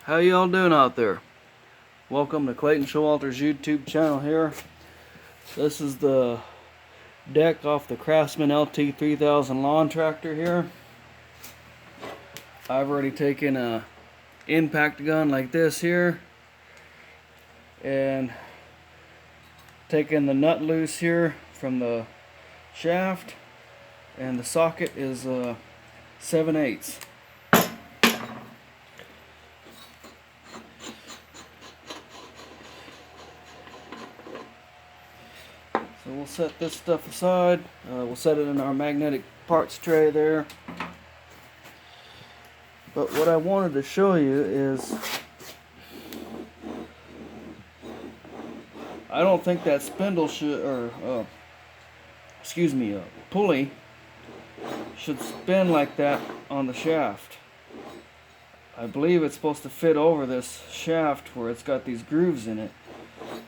How y'all doing out there? Welcome to Clayton Showalter's YouTube channel here. This is the deck off the Craftsman lt3000 lawn tractor here. I've already taken a impact gun like this here and taken the nut loose here from the shaft, and the socket is 7/8. So we'll set this stuff aside. We'll set it in our magnetic parts tray there. But what I wanted to show you is, I don't think that spindle should, or pulley should spin like that on the shaft. I believe it's supposed to fit over this shaft where it's got these grooves in it.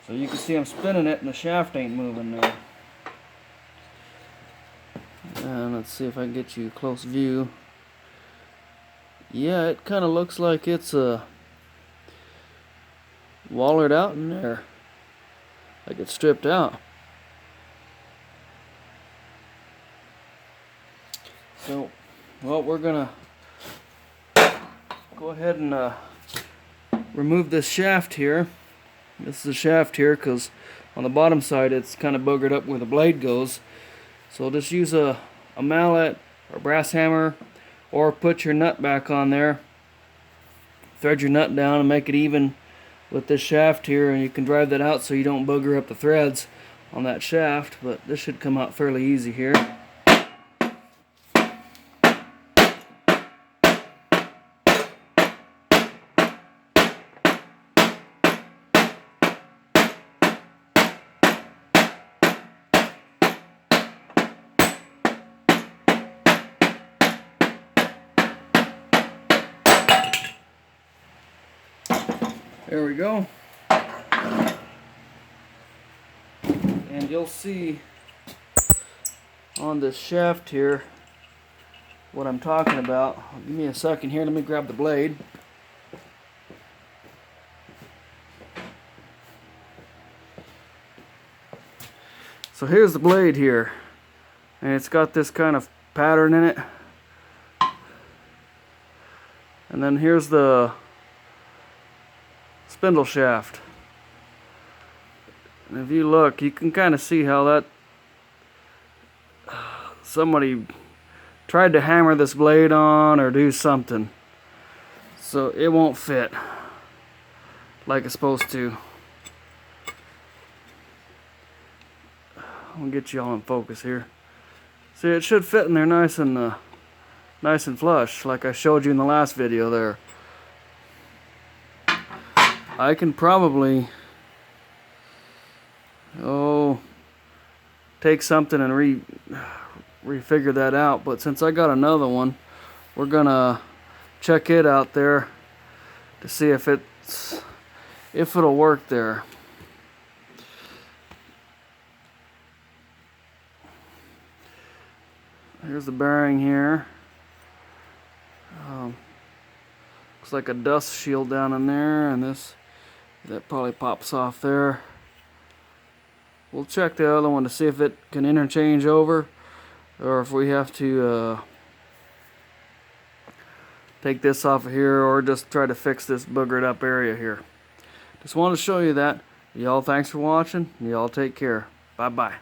So you can see I'm spinning it and the shaft ain't moving there. And let's see if I can get you a close view. Yeah, it kind of looks like it's wallered out in there. Like it's stripped out. So, well, we're gonna go ahead and remove this shaft here. This is the shaft here because on the bottom side it's kind of boogered up where the blade goes. So just use a mallet or brass hammer, or put your nut back on there. Thread your nut down and make it even with this shaft here, and you can drive that out so you don't booger up the threads on that shaft. But this should come out fairly easy here. There we go. And you'll see on this shaft here what I'm talking about. Give me a second here, let me grab the blade. So here's the blade here, and it's got this kind of pattern in it. And then here's the spindle shaft. And if you look, you can kind of see how that somebody tried to hammer this blade on or do something, so it won't fit like it's supposed to. I'll get you all in focus here. See, it should fit in there nice and flush, like I showed you in the last video there. I can probably take something and refigure that out, but since I got another one, we're gonna check it out there to see if it'll work there. Here's the bearing here. Looks like a dust shield down in there, and that probably pops off there. We'll check the other one to see if it can interchange over, or if we have to take this off of here, or just try to fix this boogered up area here. Just wanted to show you that. Y'all, thanks for watching. Y'all take care. Bye bye.